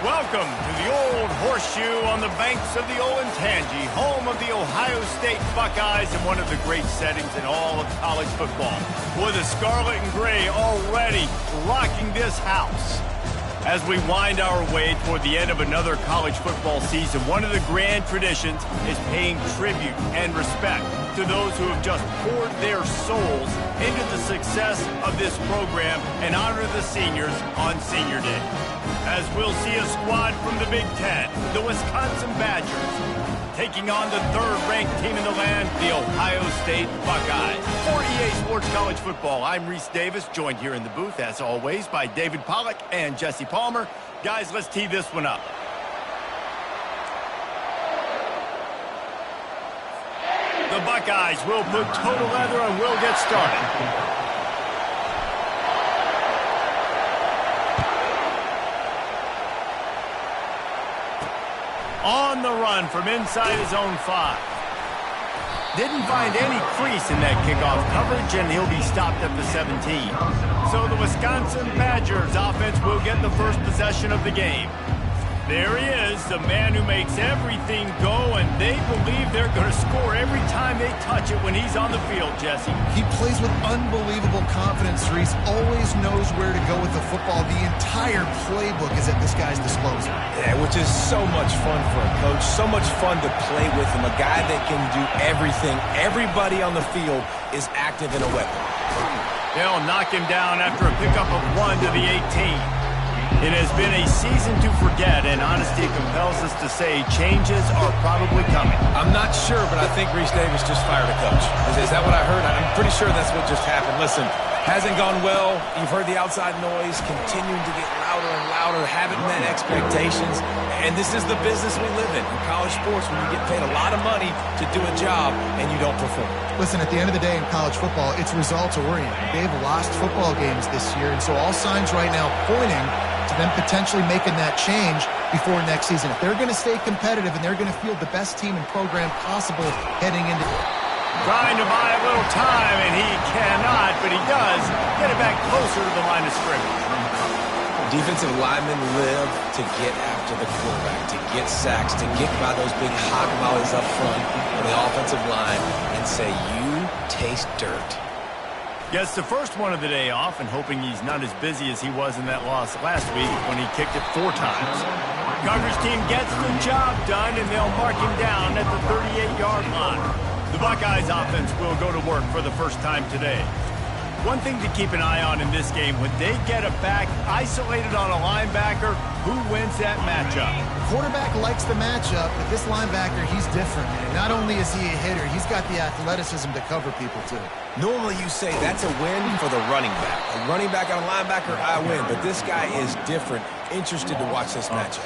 Welcome to the Old Horseshoe on the banks of the Olentangy, home of the Ohio State Buckeyes and one of the great settings in all of college football. With the scarlet and gray already rocking this house. As we wind our way toward the end of another college football season, one of the grand traditions is paying tribute and respect to those who have just poured their souls into the success of this program and honor the seniors on Senior Day. As we'll see a squad from the Big Ten, the Wisconsin Badgers, taking on the third-ranked team in the land, the Ohio State Buckeyes. For EA Sports College Football, I'm Reese Davis, joined here in the booth, as always, by David Pollack and Jesse Palmer. Guys, let's tee this one up. The Buckeyes will put total leather and will get started. On the run from inside his own 5. Didn't find any crease in that kickoff coverage, and he'll be stopped at the 17. So the Wisconsin Badgers offense will get the first possession of the game. There he is, the man who makes everything go, and they believe they're going to score every time they touch it when he's on the field, Jesse. He plays with unbelievable confidence, Reese. Always knows where to go with the football. The entire playbook is at this guy's disposal. Yeah, which is so much fun for a coach. So much fun to play with him. A guy that can do everything. Everybody on the field is active in a weapon. They'll knock him down after a pickup of 1 to the 18. It has been a season to forget, and honesty compels us to say changes are probably coming. I'm not sure, but I think Reese Davis just fired a coach. Is that what I heard? I'm pretty sure that's what just happened. Listen, hasn't gone well. You've heard the outside noise continuing to get louder and louder, haven't met expectations, and this is the business we live in college sports, when you get paid a lot of money to do a job and you don't perform. Listen, at the end of the day in college football, it's results oriented. They've lost football games this year, and so all signs right now pointing to them potentially making that change before next season. If they're going to stay competitive and they're going to field the best team and program possible heading into... Trying to buy a little time, and he cannot, but he does get it back closer to the line of scrimmage. Defensive linemen live to get after the quarterback, to get sacks, to get by those big hot volleys up front on the offensive line and say, you taste dirt. Gets the first one of the day off, and hoping he's not as busy as he was in that loss last week when he kicked it 4 times. Coverage team gets the job done, and they'll mark him down at the 38-yard line. The Buckeyes offense will go to work for the first time today. One thing to keep an eye on in this game, when they get a back isolated on a linebacker, who wins that matchup? Quarterback likes the matchup, but this linebacker, he's different. And not only is he a hitter, he's got the athleticism to cover people, too. Normally you say that's a win for the running back. A running back on a linebacker, I win. But this guy is different. Interested to watch this matchup.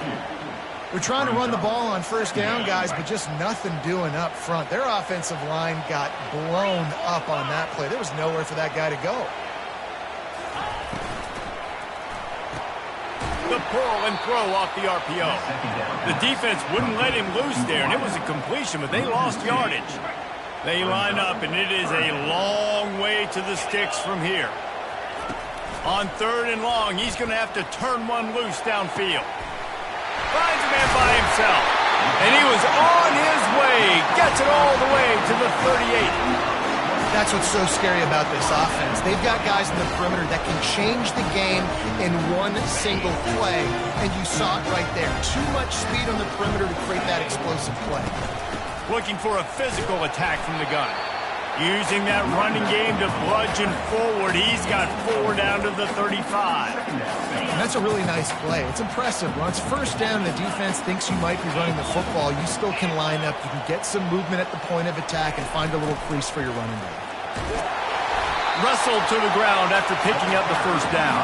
We're trying to run the ball on first down, guys, but just nothing doing up front. Their offensive line got blown up on that play. There was nowhere for that guy to go. The pull and throw off the RPO. The defense wouldn't let him loose there, and it was a completion, but they lost yardage. They line up, and it is a long way to the sticks from here. On 3rd and long, he's going to have to turn one loose downfield. Finds a man by himself, and he was on his way. Gets it all the way to the 38. That's what's so scary about this offense. They've got guys in the perimeter that can change the game in one single play, and you saw it right there. Too much speed on the perimeter to create that explosive play. Looking for a physical attack from the gun. Using that running game to bludgeon forward. He's got 4 down to the 35. And that's a really nice play. It's impressive. When it's first down and the defense thinks you might be running the football, you still can line up. You can get some movement at the point of attack and find a little crease for your running back. Wrestled to the ground after picking up the first down.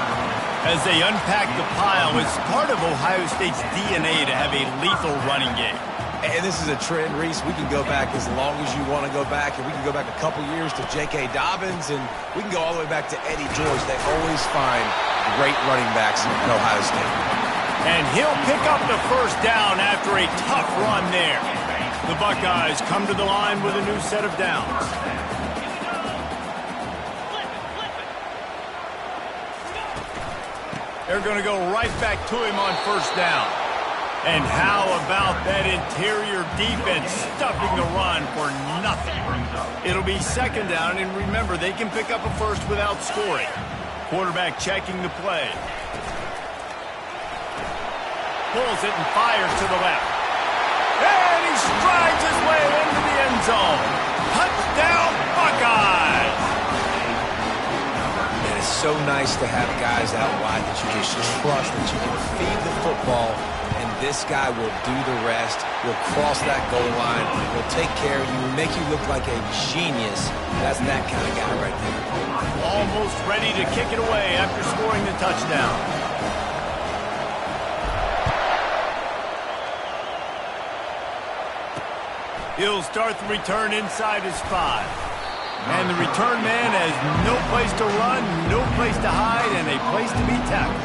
As they unpack the pile, it's part of Ohio State's DNA to have a lethal running game. And this is a trend, Reese. We can go back as long as you want to go back, and we can go back a couple years to J.K. Dobbins, and we can go all the way back to Eddie George. They always find great running backs in Ohio State. And he'll pick up the first down after a tough run there. The Buckeyes come to the line with a new set of downs. They're going to go right back to him on first down. And how about that interior defense stuffing the run for nothing? It'll be second down, and remember, they can pick up a first without scoring. Quarterback checking the play. Pulls it and fires to the left. And he strides his way into the end zone. Touchdown, Buckeyes! It is so nice to have guys out wide that you just trust that you can feed the football, and this guy will do the rest. He'll cross that goal line. He'll take care of you, make you look like a genius. That's that kind of guy right there. Almost ready to kick it away after scoring the touchdown. He'll start the return inside his 5. And the return man has no place to run, no place to hide, and a place to be tackled.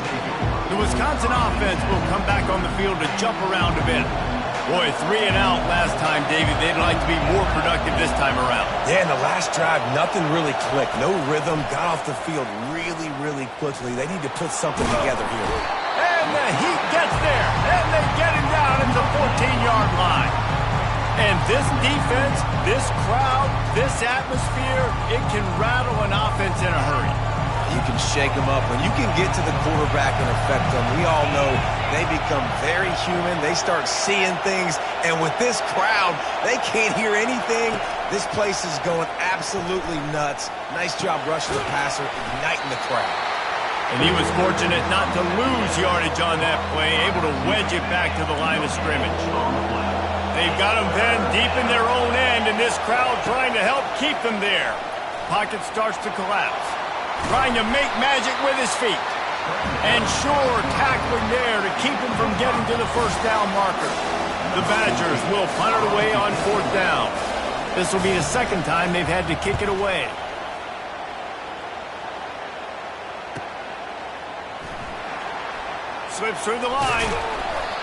The Wisconsin offense will come back on the field to jump around a bit. Boy, 3 and out last time, David. They'd like to be more productive this time around. Yeah, in the last drive, nothing really clicked. No rhythm, got off the field really, really quickly. They need to put something together here. And the Heat gets there, and they get him down at the 14-yard line. And this defense, this crowd, this atmosphere, it can rattle an offense in a hurry. You can shake them up. When you can get to the quarterback and affect them, we all know they become very human. They start seeing things. And with this crowd, they can't hear anything. This place is going absolutely nuts. Nice job rushing the passer, igniting the crowd. And he was fortunate not to lose yardage on that play, able to wedge it back to the line of scrimmage. They've got them then deep in their own end, and this crowd trying to help keep them there. Pocket starts to collapse. Trying to make magic with his feet. And sure, tackling there to keep him from getting to the first down marker. The Badgers will punt it away on 4th down. This will be the second time they've had to kick it away. Slips through the line.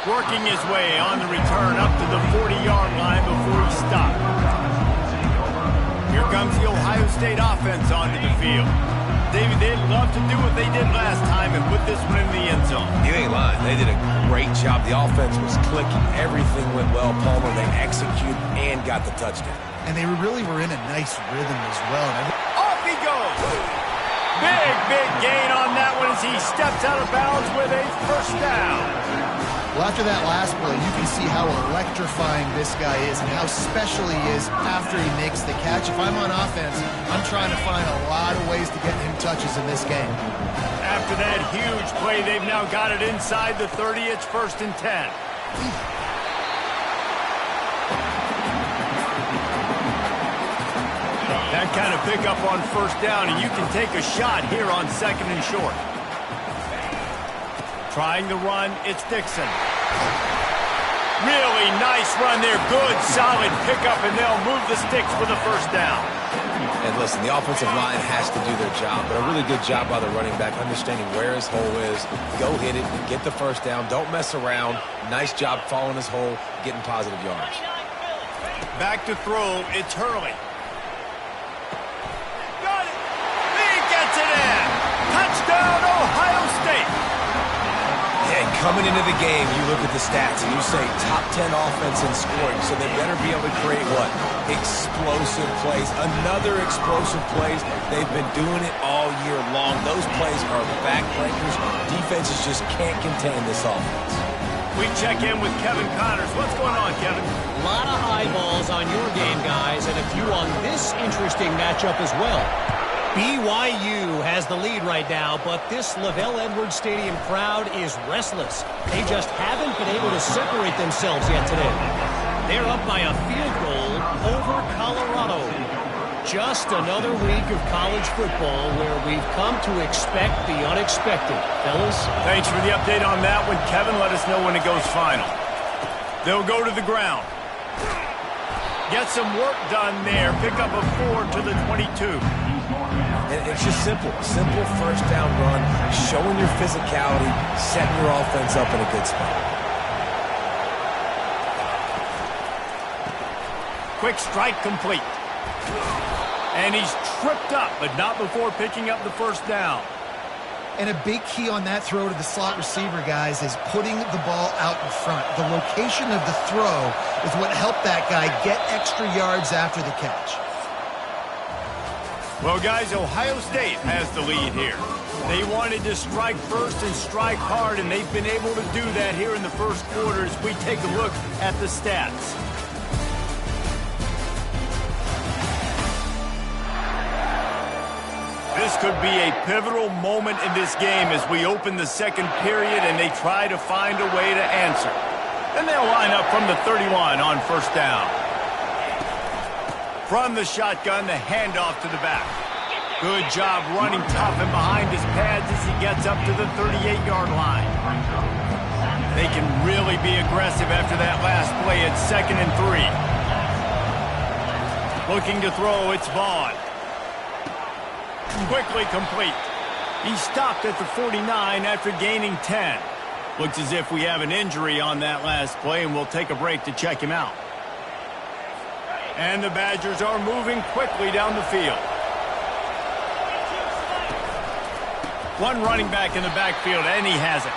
Working his way on the return up to the 40-yard line before he stopped. Here comes the Ohio State offense onto the field. David, they'd love to do what they did last time and put this one in the end zone. You ain't lying. They did a great job. The offense was clicking. Everything went well, Palmer. They executed and got the touchdown. And they really were in a nice rhythm as well. Off he goes. Big gain on that one as he steps out of bounds with a first down. Well, after that last play, you can see how electrifying this guy is and how special he is after he makes the catch. If I'm on offense, I'm trying to find a lot of ways to get him touches in this game. After that huge play, they've now got it inside the 30. It's 1st and 10. That kind of pickup on first down, and you can take a shot here on 2nd and short. Trying the run, it's Dixon. Really nice run there. Good, solid pickup, and they'll move the sticks for the first down. And listen, the offensive line has to do their job, but a really good job by the running back, understanding where his hole is. Go hit it, get the first down. Don't mess around. Nice job following his hole, getting positive yards. Back to throw, it's Hurley. Got it! He gets it in! Touchdown, Ohio State! And coming into the game, you look at the stats and you say top 10 offense in scoring, so they better be able to create what? Explosive plays. Another explosive plays. They've been doing it all year long. Those plays are backbreakers. Defenses just can't contain this offense. We check in with Kevin Connors. What's going on, Kevin? A lot of eyeballs on your game, guys, and a few on this interesting matchup as well. BYU has the lead right now, but this Lavelle Edwards Stadium crowd is restless. They just haven't been able to separate themselves yet today. They're up by a field goal over Colorado. Just another week of college football where we've come to expect the unexpected. Fellas? Thanks for the update on that one, Kevin. Let us know when it goes final. They'll go to the ground. Get some work done there. Pick up a 4 to the 22. And it's just simple. Simple first down run, showing your physicality, setting your offense up in a good spot. Quick strike complete. And he's tripped up, but not before picking up the first down. And a big key on that throw to the slot receiver, guys, is putting the ball out in front. The location of the throw is what helped that guy get extra yards after the catch. Well, guys, Ohio State has the lead here. They wanted to strike first and strike hard, and they've been able to do that here in the first quarter as we take a look at the stats. This could be a pivotal moment in this game as we open the second period and they try to find a way to answer. Then they'll line up from the 31 on first down. From the shotgun, the handoff to the back. Good job running tough and behind his pads as he gets up to the 38-yard line. They can really be aggressive after that last play at 2nd and 3. Looking to throw, it's Vaughn. Quickly complete. He stopped at the 49 after gaining 10. Looks as if we have an injury on that last play, and we'll take a break to check him out. And the Badgers are moving quickly down the field. One running back in the backfield, and he has it.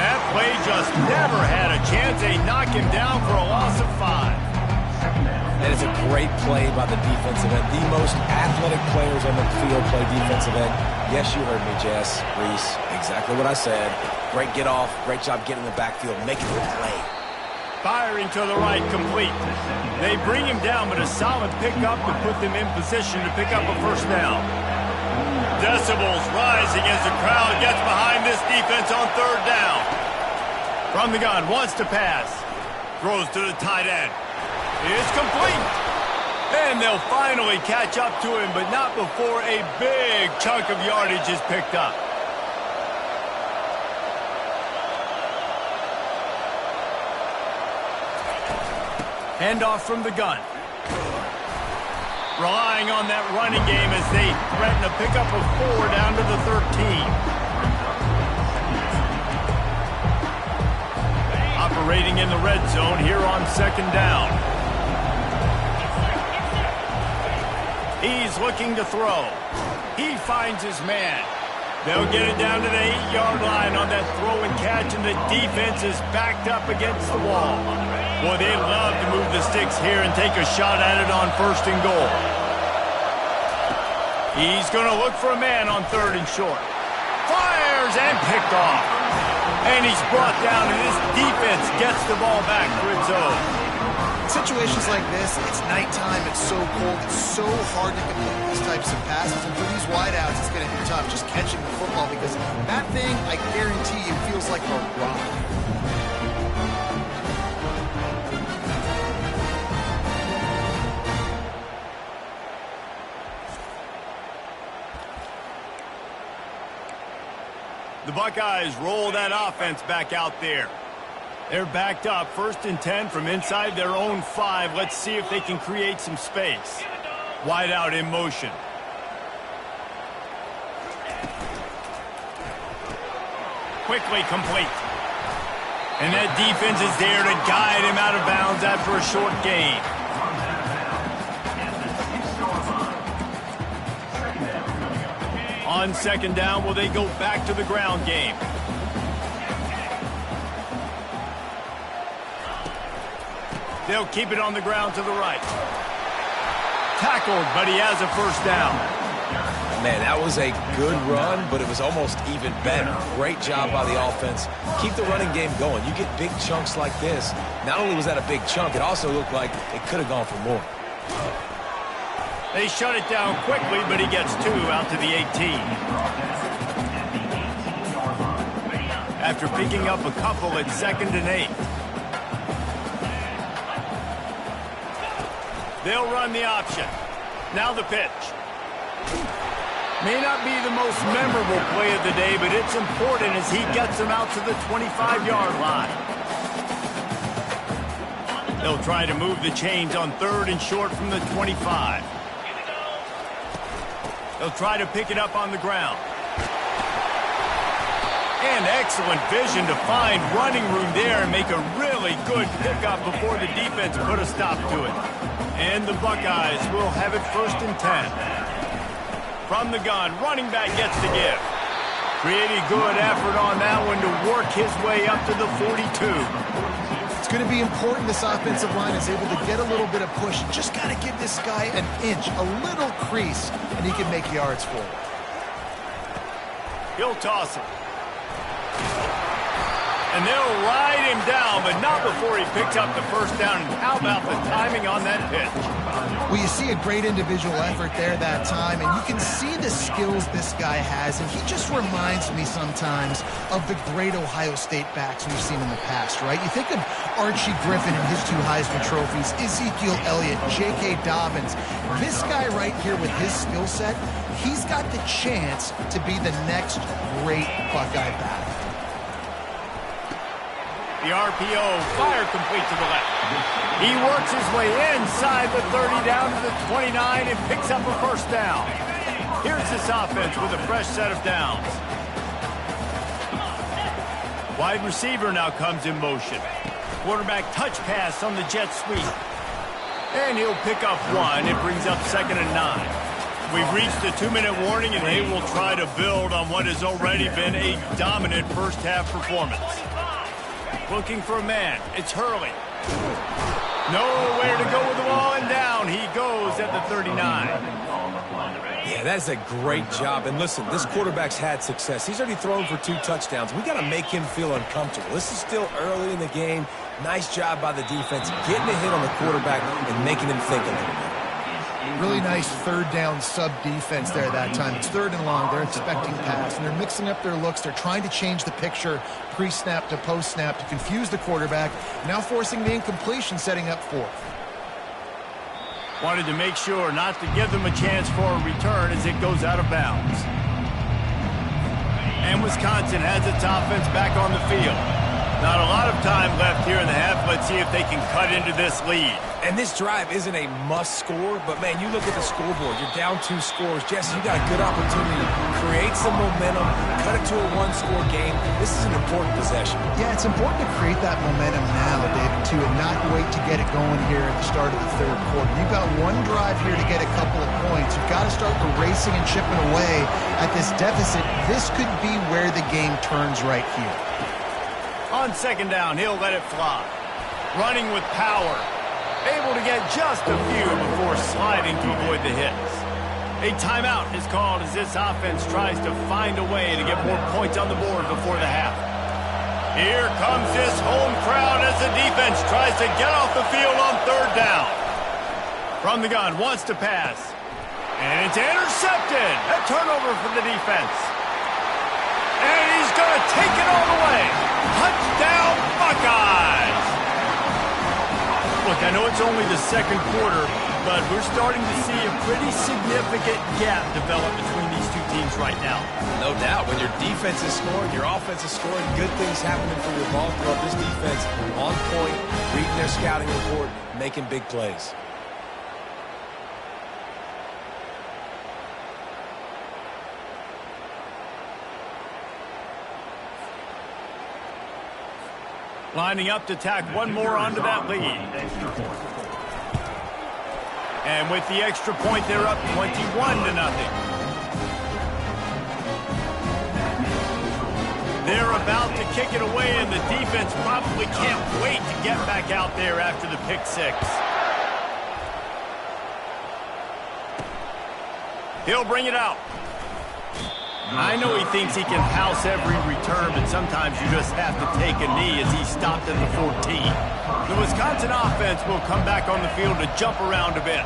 That play just never had a chance. They knock him down for a loss of 5. That is a great play by the defensive end. The most athletic players on the field play defensive end. Yes, you heard me, Jess, Reese. Exactly what I said. Great get off. Great job getting in the backfield, making the play. Firing to the right, complete. They bring him down, but a solid pickup to put them in position to pick up a first down. Decibels rising as the crowd gets behind this defense on third down. From the gun, wants to pass. Throws to the tight end. It's complete. And they'll finally catch up to him, but not before a big chunk of yardage is picked up. Handoff from the gun. Relying on that running game as they threaten a pickup of 4 down to the 13. Operating in the red zone here on second down. He's looking to throw. He finds his man. They'll get it down to the 8-yard line on that throw and catch, and the defense is backed up against the wall. Boy, they'd love to move the sticks here and take a shot at it on first and goal. He's going to look for a man on third and short. Fires and picked off. And he's brought down, and this defense gets the ball back for its own. Situations like this, it's nighttime, it's so cold, it's so hard to complete these types of passes. And for these wideouts, it's going to be tough just catching the football because that thing, I guarantee you, feels like a rock. The Buckeyes roll that offense back out there. They're backed up, 1st and 10 from inside their own 5. Let's see if they can create some space. Wide out in motion. Quickly complete. And that defense is there to guide him out of bounds after a short gain. On second down, will they go back to the ground game? They'll keep it on the ground to the right. Tackled, but he has a first down. Man, that was a good run, but it was almost even better. Great job by the offense. Keep the running game going. You get big chunks like this. Not only was that a big chunk, it also looked like it could have gone for more. They shut it down quickly, but he gets 2 out to the 18. After picking up a couple at 2nd and 8. They'll run the option. Now the pitch. May not be the most memorable play of the day, but it's important as he gets them out to the 25-yard line. They'll try to move the chains on 3rd and short from the 25. They'll try to pick it up on the ground. And excellent vision to find running room there and make a really good pickup before the defense put a stop to it. And the Buckeyes will have it 1st and 10. From the gun, running back gets the give. Pretty good effort on that one to work his way up to the 42. It's going to be important this offensive line is able to get a little bit of push. Just got to give this guy an inch, a little crease, and he can make yards for it. He'll toss it. And they'll ride him down, but not before he picks up the 1st down. And how about the timing on that pitch? Well, you see a great individual effort there that time, and you can see the skills this guy has, and he just reminds me sometimes of the great Ohio State backs we've seen in the past, right? You think of Archie Griffin and his 2 Heisman trophies, Ezekiel Elliott, J.K. Dobbins. This guy right here with his skill set, he's got the chance to be the next great Buckeye back. The RPO, fire complete to the left. He works his way inside the 30 down to the 29 and picks up a 1st down. Here's this offense with a fresh set of downs. Wide receiver now comes in motion. Quarterback touch pass on the jet sweep. And he'll pick up 1. It brings up 2nd and 9. We've reached the 2-minute warning, and they will try to build on what has already been a dominant first-half performance. Looking for a man. It's Hurley. Nowhere to go with the ball, and down he goes at the 39. Yeah, that's a great job. And listen, this quarterback's had success. He's already thrown for 2 touchdowns. We got to make him feel uncomfortable. This is still early in the game. Nice job by the defense, getting a hit on the quarterback and making him think a little bit. Really nice 3rd down sub-defense there that time. It's 3rd and long. They're expecting pass, and they're mixing up their looks. They're trying to change the picture pre-snap to post-snap to confuse the quarterback, now forcing the incompletion, setting up 4th. Wanted to make sure not to give them a chance for a return as it goes out of bounds. And Wisconsin has its offense back on the field. Not a lot of time left here in the half. Let's see if they can cut into this lead. And this drive isn't a must score, but man, you look at the scoreboard, you're down 2 scores. Jesse, you got a good opportunity to create some momentum, cut it to a 1-score game. This is an important possession. Yeah, it's important to create that momentum now, David, too, and not wait to get it going here at the start of the 3rd quarter. You've got 1 drive here to get a couple of points. You've got to start racing and chipping away at this deficit. This could be where the game turns right here. On 2nd down, he'll let it fly. Running with power. Able to get just a few before sliding to avoid the hits. A timeout is called as this offense tries to find a way to get more points on the board before the half. Here comes this home crowd as the defense tries to get off the field on 3rd down. From the gun, wants to pass. And it's intercepted. A turnover for the defense. And he's going to take it all the way. Touchdown, Buckeyes! Look, I know it's only the 2nd quarter, but we're starting to see a pretty significant gap develop between these 2 teams right now. No doubt. When your defense is scoring, your offense is scoring, good things happening for your ball club. This defense on point, reading their scouting report, making big plays. Lining up to tack 1 more onto that lead. And with the extra point, they're up 21-0. They're about to kick it away, and the defense probably can't wait to get back out there after the pick 6. He'll bring it out. I know he thinks he can house every return, but sometimes you just have to take a knee as he stopped at the 14. The Wisconsin offense will come back on the field to jump around a bit.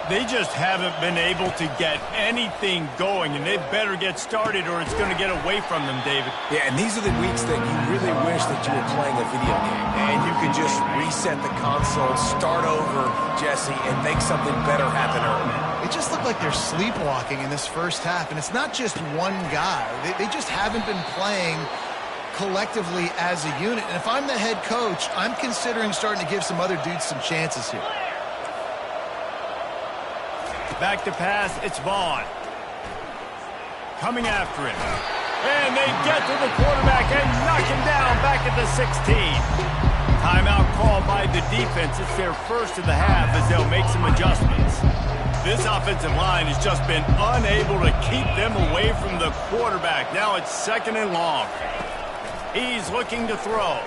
They just haven't been able to get anything going, and they better get started or it's going to get away from them, David. Yeah, and these are the weeks that you really wish that you were playing a video game, and you could just reset the console, start over, Jesse, and make something better happen early. It just looked like they're sleepwalking in this first half, and it's not just one guy. They just haven't been playing collectively as a unit, and if I'm the head coach, I'm considering starting to give some other dudes some chances here. Back to pass, it's Vaughn. Coming after him. And they get to the quarterback and knock him down back at the 16. Timeout called by the defense. It's their first of the half as they'll make some adjustments. This offensive line has just been unable to keep them away from the quarterback. Now it's 2nd and long. He's looking to throw.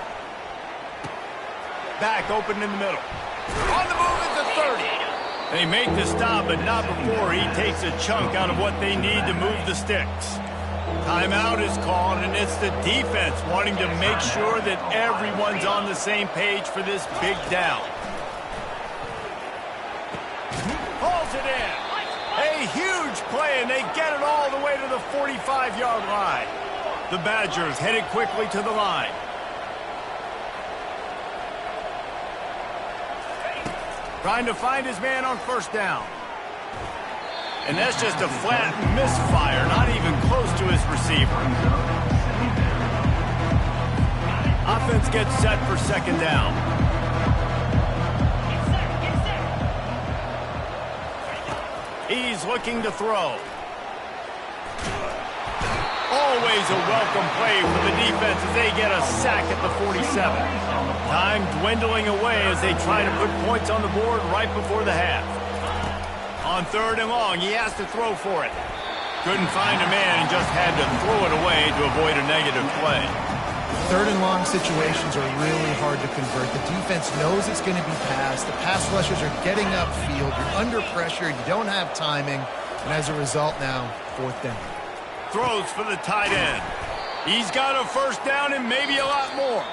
Back open in the middle. On the move at the 30. They make the stop, but not before he takes a chunk out of what they need to move the sticks. Timeout is called, and it's the defense wanting to make sure that everyone's on the same page for this big down. Pulls it in. A huge play, and they get it all the way to the 45-yard line. The Badgers headed quickly to the line. Trying to find his man on 1st down. And that's just a flat misfire, not even close to his receiver. Offense gets set for 2nd down. He's looking to throw. Always a welcome play for the defense as they get a sack at the 47. Time dwindling away as they try to put points on the board right before the half. On 3rd and long, he has to throw for it. Couldn't find a man and just had to throw it away to avoid a negative play. 3rd and long situations are really hard to convert. The defense knows it's going to be passed. The pass rushers are getting upfield. You're under pressure. You don't have timing. And as a result now, 4th down. Throws for the tight end. He's got a 1st down and maybe a lot more.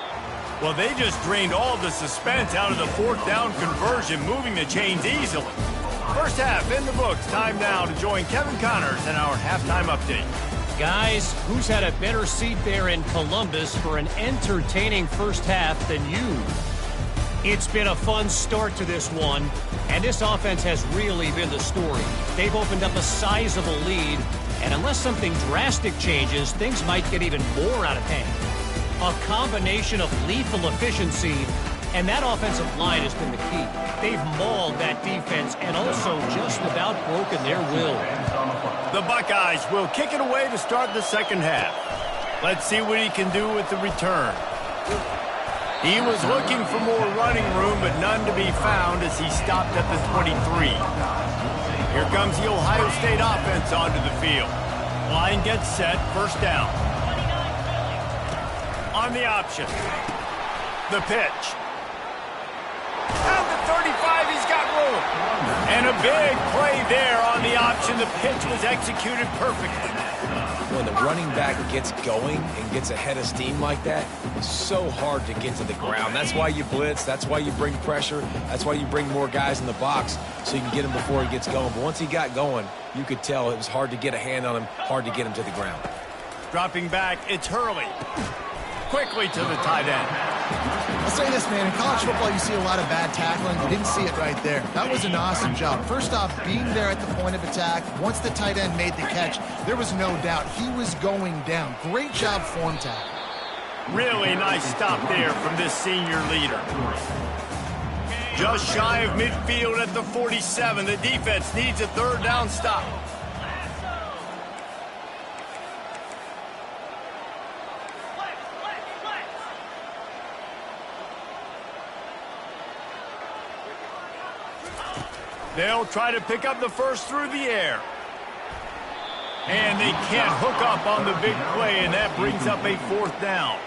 Well, they just drained all the suspense out of the 4th down conversion, moving the chains easily. First half in the books. Time now to join Kevin Connors in our halftime update. Guys, who's had a better seat there in Columbus for an entertaining first half than you? It's been a fun start to this one, and this offense has really been the story. They've opened up a sizable lead, and unless something drastic changes, things might get even more out of hand. A combination of lethal efficiency, and that offensive line has been the key. They've mauled that defense and also just about broken their will. The Buckeyes will kick it away to start the 2nd half. Let's see what he can do with the return. He was looking for more running room, but none to be found as he stopped at the 23. Here comes the Ohio State offense onto the field. Line gets set, 1st down. On the option. The pitch. At the 35, he's got room. And a big play there on the option. The pitch was executed perfectly. When the running back gets going and gets ahead of steam like that, it's so hard to get to the ground. That's why you blitz. That's why you bring pressure. That's why you bring more guys in the box so you can get him before he gets going. But once he got going, you could tell it was hard to get a hand on him, hard to get him to the ground. Dropping back, it's Hurley. Quickly to the tight end. I'll say this, man. In college football, you see a lot of bad tackling. You didn't see it right there. That was an awesome job. First off, being there at the point of attack. Once the tight end made the catch, there was no doubt he was going down. Great job form tackle. Really nice stop there from this senior leader. Just shy of midfield at the 47. The defense needs a 3rd down stop. They'll try to pick up the first through the air. And they can't hook up on the big play, and that brings up a 4th down.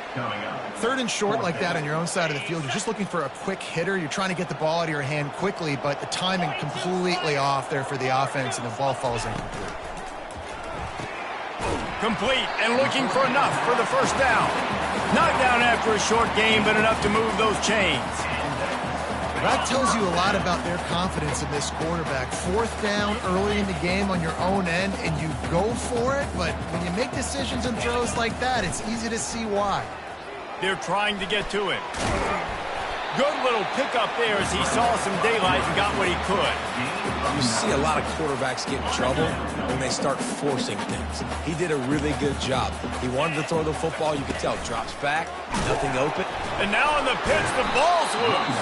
3rd and short like that on your own side of the field, you're just looking for a quick hitter. You're trying to get the ball out of your hand quickly, but the timing completely off there for the offense, and the ball falls incomplete. Complete and looking for enough for the first down. Not down after a short game, but enough to move those chains. That tells you a lot about their confidence in this quarterback. Fourth down early in the game on your own end, and you go for it, but when you make decisions and throws like that, it's easy to see why. They're trying to get to it. Good little pickup there as he saw some daylight and got what he could. You see a lot of quarterbacks get in trouble when they start forcing things. He did a really good job. He wanted to throw the football. You could tell. Drops back, nothing open. And now on the pitch, the ball's loose.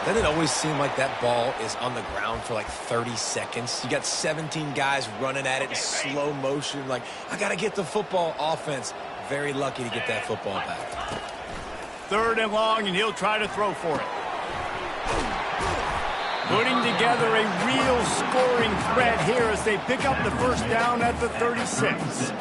Doesn't it always seem like that ball is on the ground for like 30 seconds? You got 17 guys running at it in slow motion. Like, I got to get the football. Offense, very lucky to get that football back. Third and long, and he'll try to throw for it. Putting together a real scoring threat here as they pick up the first down at the 36.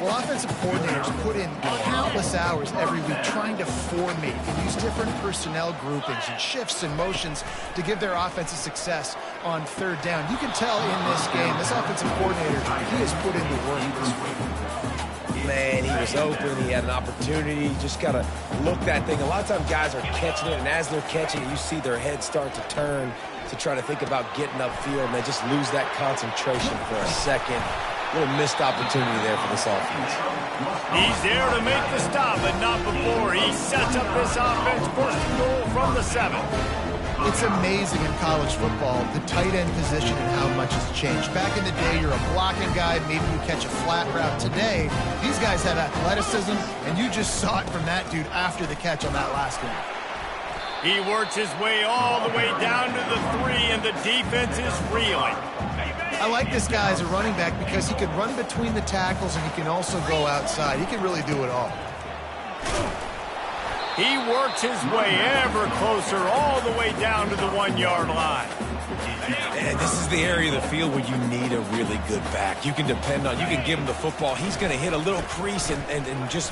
Well, offensive coordinators put in countless hours every week trying to formate and use different personnel groupings and shifts and motions to give their offense a success on third down. You can tell in this game, this offensive coordinator, he has put in the work this week. Man, he was open. He had an opportunity. You just got to look that thing. A lot of times guys are catching it, and as they're catching it, you see their heads start to turn to try to think about getting upfield, and they just lose that concentration for a second. Little missed opportunity there for this offense. He's there to make the stop, but not before. He sets up this offense, first and goal from the 7. It's amazing in college football, the tight end position and how much has changed. Back in the day, you're a blocking guy, maybe you catch a flat route. Today, these guys have athleticism, and you just saw it from that dude after the catch on that last one. He works his way all the way down to the 3, and the defense is reeling. I like this guy as a running back because he can run between the tackles and he can also go outside. He can really do it all. He works his way ever closer all the way down to the 1-yard line. And this is the area of the field where you need a really good back. You can depend on, you can give him the football. He's going to hit a little crease and just...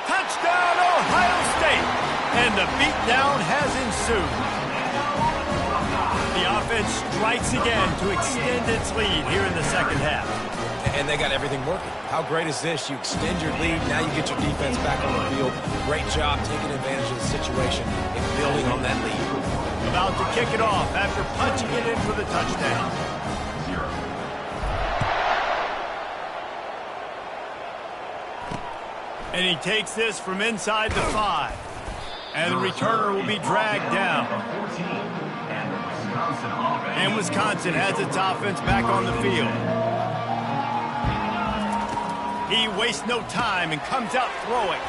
Touchdown, Ohio State! And the beatdown has ensued. The offense strikes again to extend its lead here in the second half. And they got everything working. How great is this? You extend your lead, now you get your defense back on the field. Great job taking advantage of the situation and building on that lead. About to kick it off after punching it in for the touchdown. And he takes this from inside the 5. And the returner will be dragged down. And Wisconsin has its offense back on the field. He wastes no time and comes out throwing.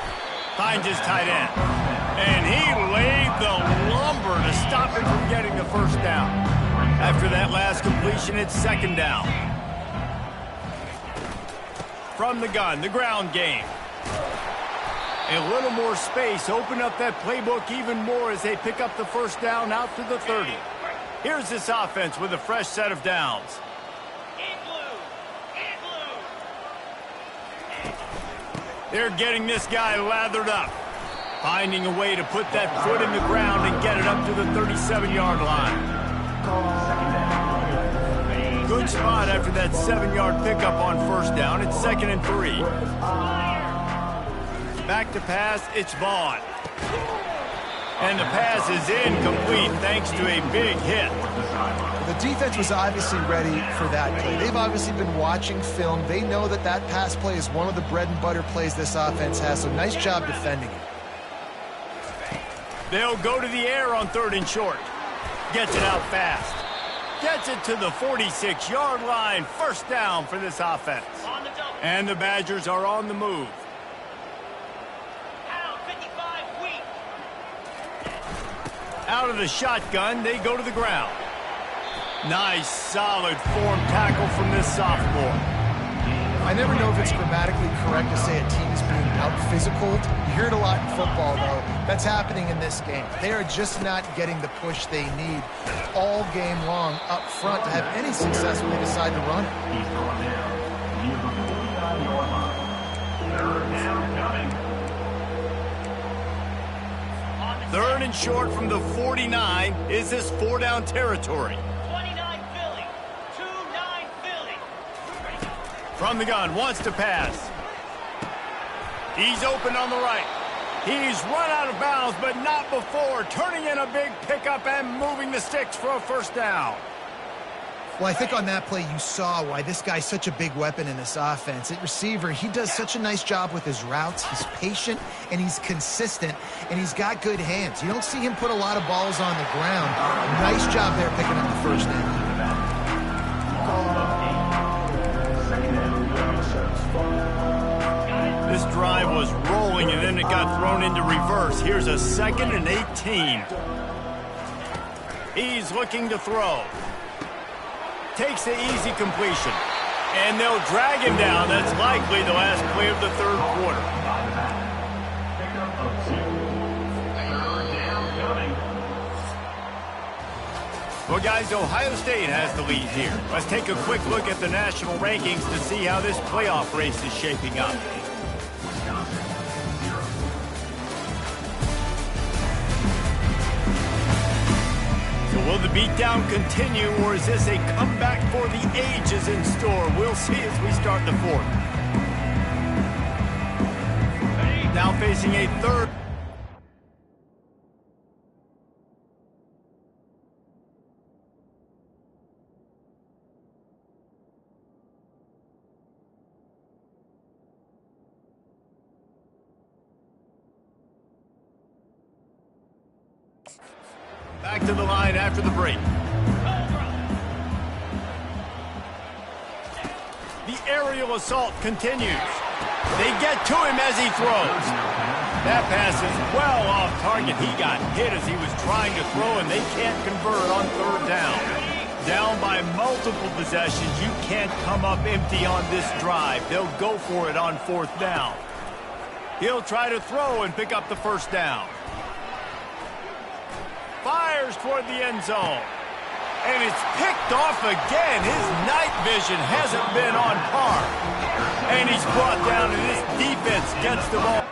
Finds his tight end. And he laid the lumber to stop him from getting the first down. After that last completion, it's second down. From the gun, the ground game. A little more space, open up that playbook even more as they pick up the first down out to the 30. Here's this offense with a fresh set of downs. They're getting this guy lathered up. Finding a way to put that foot in the ground and get it up to the 37-yard line. Good spot after that 7-yard pickup on first down. It's 2nd and 3. Back to pass, it's Vaughn. And the pass is incomplete thanks to a big hit. The defense was obviously ready for that play. They've obviously been watching film. They know that that pass play is one of the bread and butter plays this offense has, so nice job defending it. They'll go to the air on 3rd and short. Gets it out fast. Gets it to the 46-yard line. First down for this offense. And the Badgers are on the move. Out of the shotgun, they go to the ground. Nice, solid form tackle from this sophomore. I never know if it's grammatically correct to say a team is being out-physicaled. You hear it a lot in football, though. That's happening in this game. They are just not getting the push they need all game long up front to have any success when they decide to run it. 3rd and short from the 49. Is this 4-down territory? 29 Philly. 2-9 Philly. From the gun, wants to pass. He's open on the right. He's run out of bounds, but not before. Turning in a big pickup and moving the sticks for a first down. Well, I think on that play you saw why this guy's such a big weapon in this offense. At receiver, he does such a nice job with his routes. He's patient, and he's consistent, and he's got good hands. You don't see him put a lot of balls on the ground. Nice job there picking up the first down. This drive was rolling, and then it got thrown into reverse. Here's a 2nd and 18. He's looking to throw. Takes the easy completion. And they'll drag him down. That's likely the last play of the third quarter. Well, guys, Ohio State has the lead here. Let's take a quick look at the national rankings to see how this playoff race is shaping up. Will the beatdown continue, or is this a comeback for the ages in store? We'll see as we start the fourth. Now facing a third. Back to the line after the break. The aerial assault continues. They get to him as he throws. That pass is well off target. He got hit as he was trying to throw, and they can't convert on third down. Down by multiple possessions, you can't come up empty on this drive. They'll go for it on fourth down. He'll try to throw and pick up the first down. Fires toward the end zone. And it's picked off again. His night vision hasn't been on par. And he's brought down, and this defense gets the ball.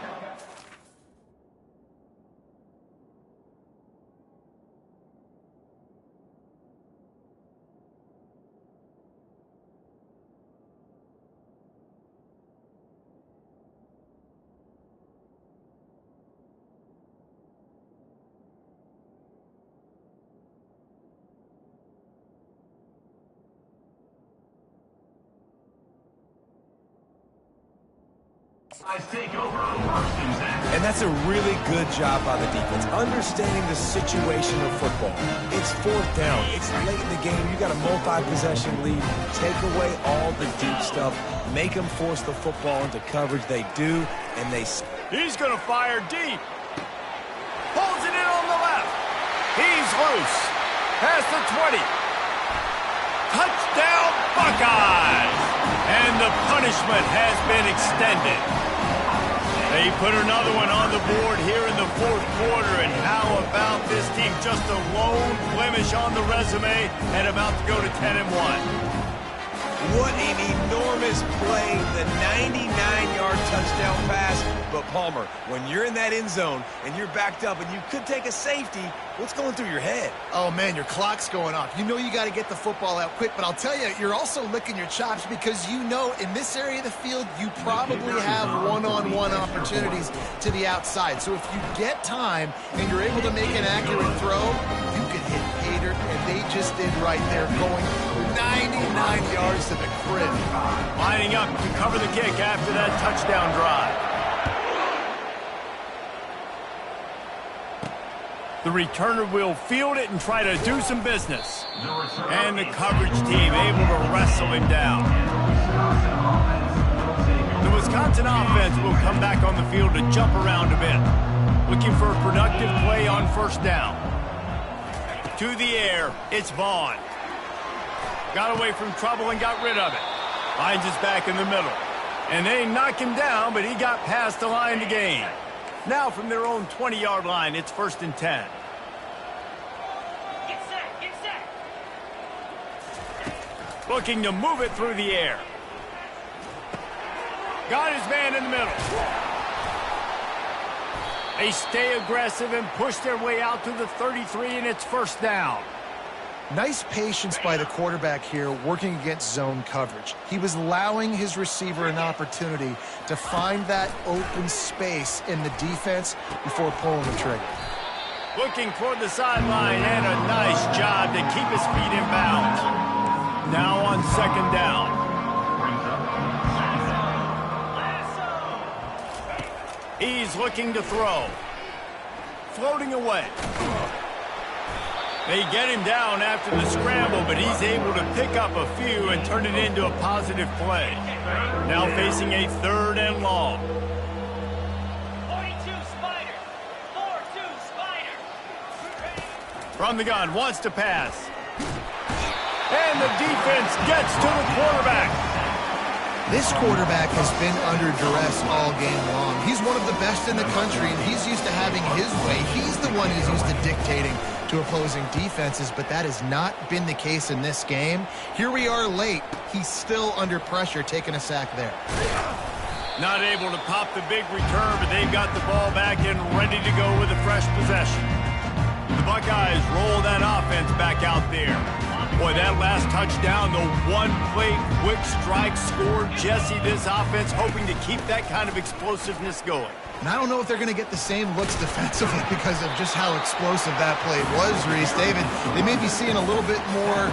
And that's a really good job by the defense, understanding the situation of football. It's fourth down. It's late in the game. You got a multi-possession lead. Take away all the deep stuff. Make them force the football into coverage. They do, and they... He's going to fire deep. Pulls it in on the left. He's loose. Past the 20. Touchdown, Buckeyes! And the punishment has been extended. They put another one on the board here in the fourth quarter, and how about this team? Just a lone blemish on the resume and about to go to 10-1. What an enormous play, the 99-yard touchdown pass. But Palmer, when you're in that end zone and you're backed up and you could take a safety, what's going through your head? Oh, man, your clock's going off. You know you got to get the football out quick, but I'll tell you, you're also licking your chops because you know in this area of the field, you probably have one-on-one opportunities to the outside. So if you get time and you're able to make an accurate throw, you can hit pay dirt, and they just did right there, going 99 yards to the crib. Lining up to cover the kick after that touchdown drive. The returner will field it and try to do some business. And the coverage team able to wrestle him down. The Wisconsin offense will come back on the field to jump around a bit. Looking for a productive play on first down. To the air, it's Vaughn. Got away from trouble and got rid of it. Finds his back in the middle. And they knock him down, but he got past the line to gain. Now from their own 20-yard line, it's 1st and 10. Get set, get set. Looking to move it through the air. Got his man in the middle. They stay aggressive and push their way out to the 33, and it's first down. Nice patience by the quarterback here working against zone coverage. He was allowing his receiver an opportunity to find that open space in the defense before pulling the trigger. Looking toward the sideline, and a nice job to keep his feet in bounds. Now on second down. He's looking to throw. Floating away. They get him down after the scramble, but he's able to pick up a few and turn it into a positive play. Now facing a 3rd and long. 42 Spider. 4-2 Spider. From the gun, wants to pass. And the defense gets to the quarterback. This quarterback has been under duress all game long. He's one of the best in the country, and he's used to having his way. He's the one who's used to dictating to opposing defenses, but that has not been the case in this game. Here we are late. He's still under pressure, taking a sack there. Not able to pop the big return, but they've got the ball back and ready to go with a fresh possession. The Buckeyes roll that offense back out there. Boy, that last touchdown, the one-play quick strike scored Jesse. This offense hoping to keep that kind of explosiveness going. And I don't know if they're going to get the same looks defensively because of just how explosive that play was, Reese. David, they may be seeing a little bit more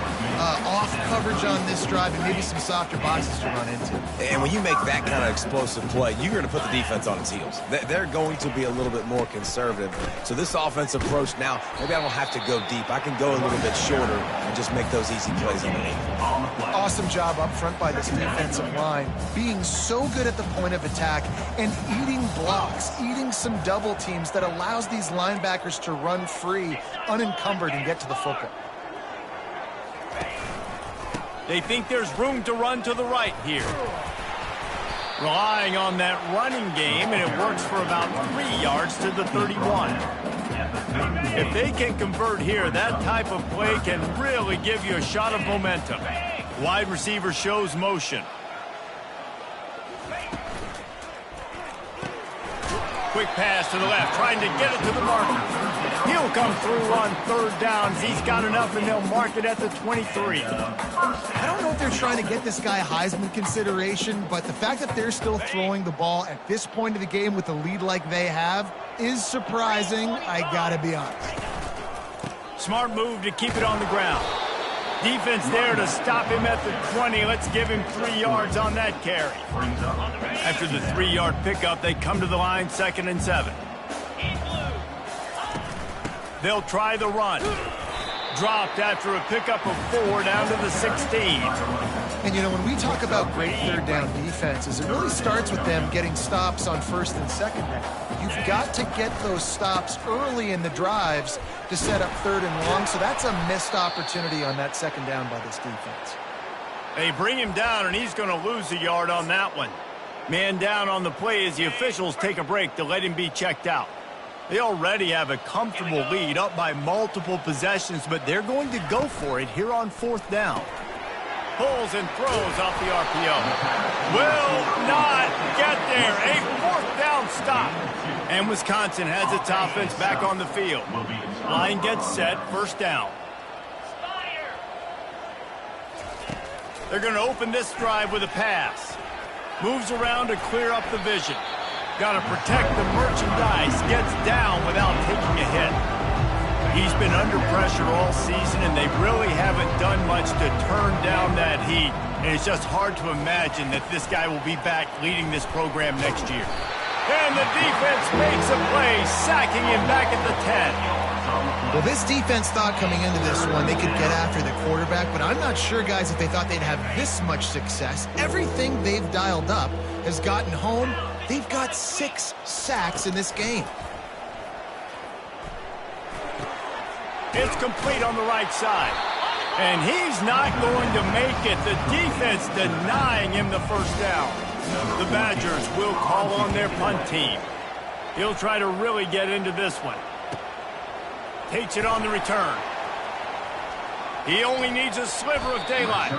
off coverage on this drive and maybe some softer boxes to run into. And when you make that kind of explosive play, you're going to put the defense on its heels. They're going to be a little bit more conservative. So this offensive approach now, maybe I don't have to go deep. I can go a little bit shorter and just make those easy plays underneath. Awesome job up front by this defensive line, being so good at the point of attack and eating blocks, eating some double teams that allows these linebackers to run free, unencumbered, and get to the football. They think there's room to run to the right here. Relying on that running game, and it works for about 3 yards to the 31. If they can convert here, that type of play can really give you a shot of momentum. Wide receiver shows motion. Quick pass to the left, trying to get it to the marker. He'll come through on 3rd downs. He's got enough, and they'll mark it at the 23. I don't know if they're trying to get this guy Heisman consideration, but the fact that they're still throwing the ball at this point of the game with a lead like they have is surprising, I gotta be honest. Smart move to keep it on the ground. Defense there to stop him at the 20. Let's give him 3 yards on that carry. After the 3-yard pickup, they come to the line, 2nd and 7. They'll try the run. Dropped after a pickup of 4 down to the 16. And, you know, when we talk about great 3rd down defenses, it really starts with them getting stops on 1st and 2nd down. You've got to get those stops early in the drives to set up 3rd and long, so that's a missed opportunity on that 2nd down by this defense. They bring him down, and he's going to lose a yard on that one. Man down on the play as the officials take a break to let him be checked out. They already have a comfortable lead up by multiple possessions, but they're going to go for it here on 4th down. Pulls and throws off the RPO. Will not get there. A 4th down stop. And Wisconsin has its offense back on the field. Line gets set, 1st down. They're going to open this drive with a pass. Moves around to clear up the vision. Got to protect the merchandise. Gets down without taking a hit. He's been under pressure all season, and they really haven't done much to turn down that heat. And it's just hard to imagine that this guy will be back leading this program next year. And the defense makes a play, sacking him back at the 10. Well, this defense thought coming into this one they could get after the quarterback, but I'm not sure, guys, if they thought they'd have this much success. Everything they've dialed up has gotten home. They've got 6 sacks in this game. It's complete on the right side. And he's not going to make it. The defense denying him the 1st down. The Badgers will call on their punt team. He'll try to really get into this one. Takes it on the return. He only needs a sliver of daylight.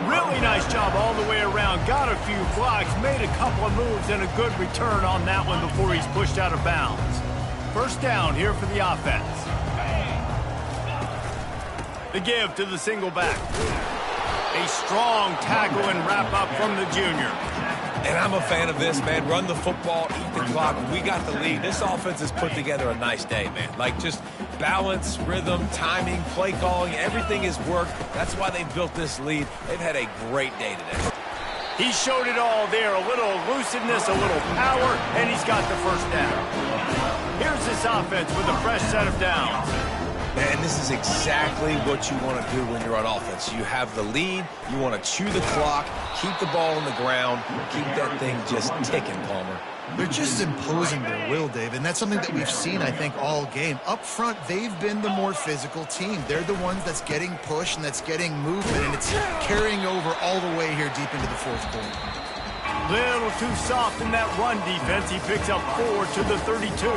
Really nice job all the way around. Got a few blocks, made a couple of moves, and a good return on that one before he's pushed out of bounds. 1st down here for the offense. The give to the single back. A strong tackle and wrap-up from the junior. And I'm a fan of this, man. Run the football, eat the clock. We got the lead. This offense has put together a nice day, man. Like, just balance, rhythm, timing, play calling, everything has worked. That's why they built this lead. They've had a great day today. He showed it all there. A little elusiveness, a little power, and he's got the first down. Here's this offense with a fresh set of downs. And this is exactly what you want to do when you're on offense. You have the lead. You want to chew the clock, keep the ball on the ground, keep that thing just ticking, Palmer. They're just imposing their will, Dave, and that's something that we've seen, I think, all game. Up front, they've been the more physical team. They're the ones that's getting pushed and that's getting movement, and it's carrying over all the way here deep into the fourth quarter. Little too soft in that run defense. He picks up 4 to the 32.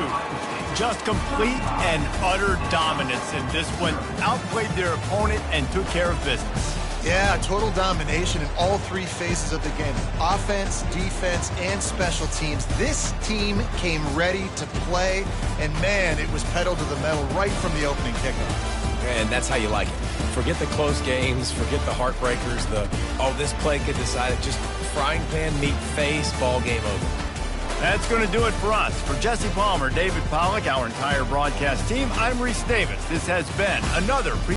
Just complete and utter dominance in this one. Outplayed their opponent and took care of business. Yeah, total domination in all three phases of the game. Offense, defense, and special teams. This team came ready to play, and man, it was pedal to the metal right from the opening kickoff. And that's how you like it. Forget the close games, forget the heartbreakers, this play could decide it. Just frying pan, meat face, ball game over. That's going to do it for us. For Jesse Palmer, David Pollack, our entire broadcast team, I'm Reese Davis. This has been another